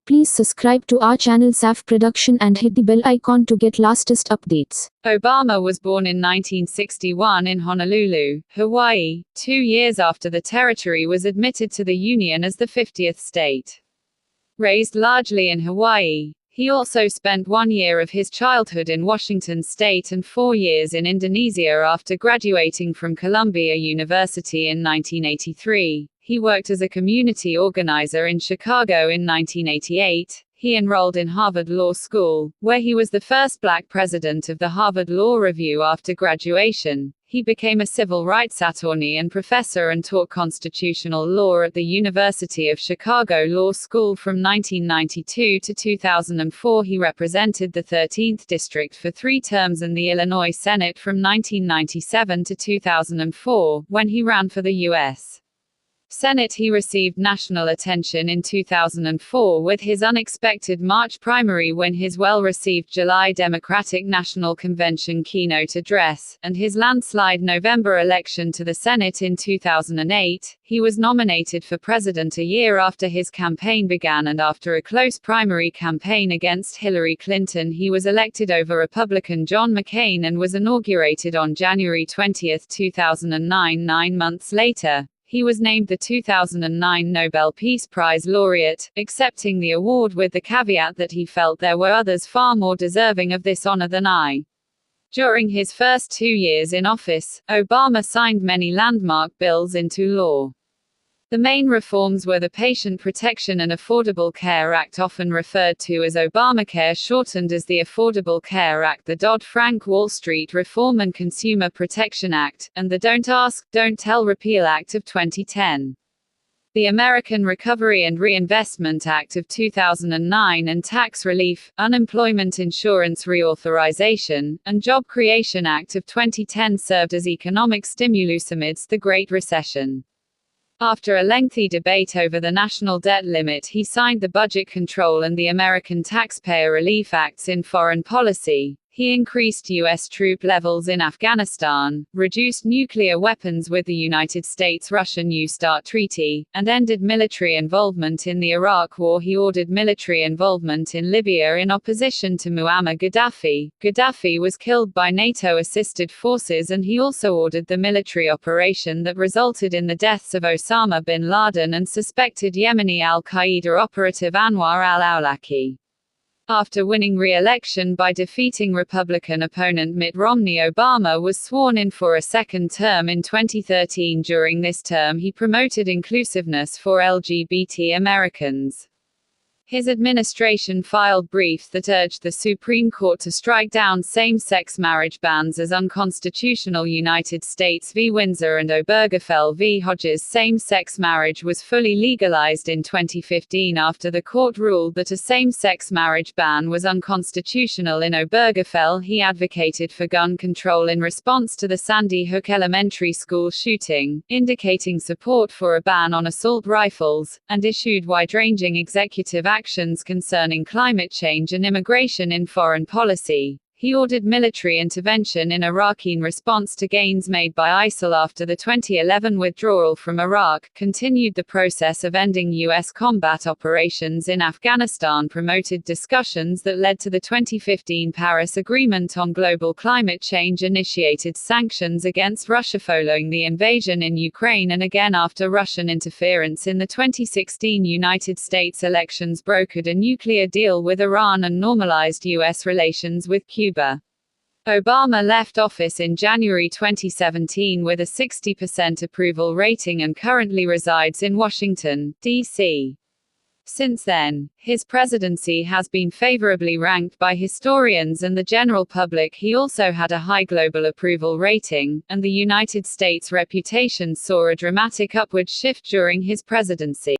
Please subscribe to our channel SAF Production and hit the bell icon to get latest updates. Obama was born in 1961 in Honolulu, Hawaii, 2 years after the territory was admitted to the Union as the 50th state. Raised largely in Hawaii, he also spent 1 year of his childhood in Washington state and 4 years in Indonesia after graduating from Columbia University in 1983. He worked as a community organizer in Chicago in 1988. He enrolled in Harvard Law School, where he was the first black president of the Harvard Law Review after graduation. He became a civil rights attorney and professor and taught constitutional law at the University of Chicago Law School from 1992 to 2004. He represented the 13th District for 3 terms and the Illinois Senate from 1997 to 2004, when he ran for the U.S. Senate. He received national attention in 2004 with his unexpected March primary win, his well-received July Democratic National Convention keynote address, and his landslide November election to the Senate in 2008. He was nominated for president a year after his campaign began, and after a close primary campaign against Hillary Clinton, he was elected over Republican John McCain and was inaugurated on January 20, 2009. 9 months later, he was named the 2009 Nobel Peace Prize laureate, accepting the award with the caveat that he felt there were others far more deserving of this honor than I. During his first 2 years in office, Obama signed many landmark bills into law. The main reforms were the Patient Protection and Affordable Care Act, often referred to as Obamacare, shortened as the Affordable Care Act, the Dodd-Frank Wall Street Reform and Consumer Protection Act, and the Don't Ask, Don't Tell Repeal Act of 2010. The American Recovery and Reinvestment Act of 2009 and Tax Relief, Unemployment Insurance Reauthorization, and Job Creation Act of 2010 served as economic stimulus amidst the Great Recession. After a lengthy debate over the national debt limit, he signed the Budget Control and the American Taxpayer Relief Acts. In foreign policy, he increased U.S. troop levels in Afghanistan, reduced nuclear weapons with the United States-Russia New START Treaty, and ended military involvement in the Iraq War. He ordered military involvement in Libya in opposition to Muammar Gaddafi. Gaddafi was killed by NATO-assisted forces, and he also ordered the military operation that resulted in the deaths of Osama bin Laden and suspected Yemeni al-Qaeda operative Anwar al-Awlaki. After winning re-election by defeating Republican opponent Mitt Romney, Obama was sworn in for a second term in 2013. During this term, he promoted inclusiveness for LGBT Americans. His administration filed briefs that urged the Supreme Court to strike down same-sex marriage bans as unconstitutional. United States v. Windsor and Obergefell v. Hodges. Same-sex marriage was fully legalized in 2015 after the court ruled that a same-sex marriage ban was unconstitutional. In Obergefell, he advocated for gun control in response to the Sandy Hook Elementary School shooting, indicating support for a ban on assault rifles, and issued wide-ranging executive actions concerning climate change and immigration. In foreign policy, he ordered military intervention in Iraq in response to gains made by ISIL after the 2011 withdrawal from Iraq, continued the process of ending U.S. combat operations in Afghanistan, promoted discussions that led to the 2015 Paris Agreement on global climate change, initiated sanctions against Russia following the invasion in Ukraine and again after Russian interference in the 2016 United States elections, brokered a nuclear deal with Iran and normalized U.S. relations with Cuba. Obama left office in January 2017 with a 60% approval rating and currently resides in Washington, D.C. Since then, his presidency has been favorably ranked by historians and the general public. He also had a high global approval rating, and the United States' reputation saw a dramatic upward shift during his presidency.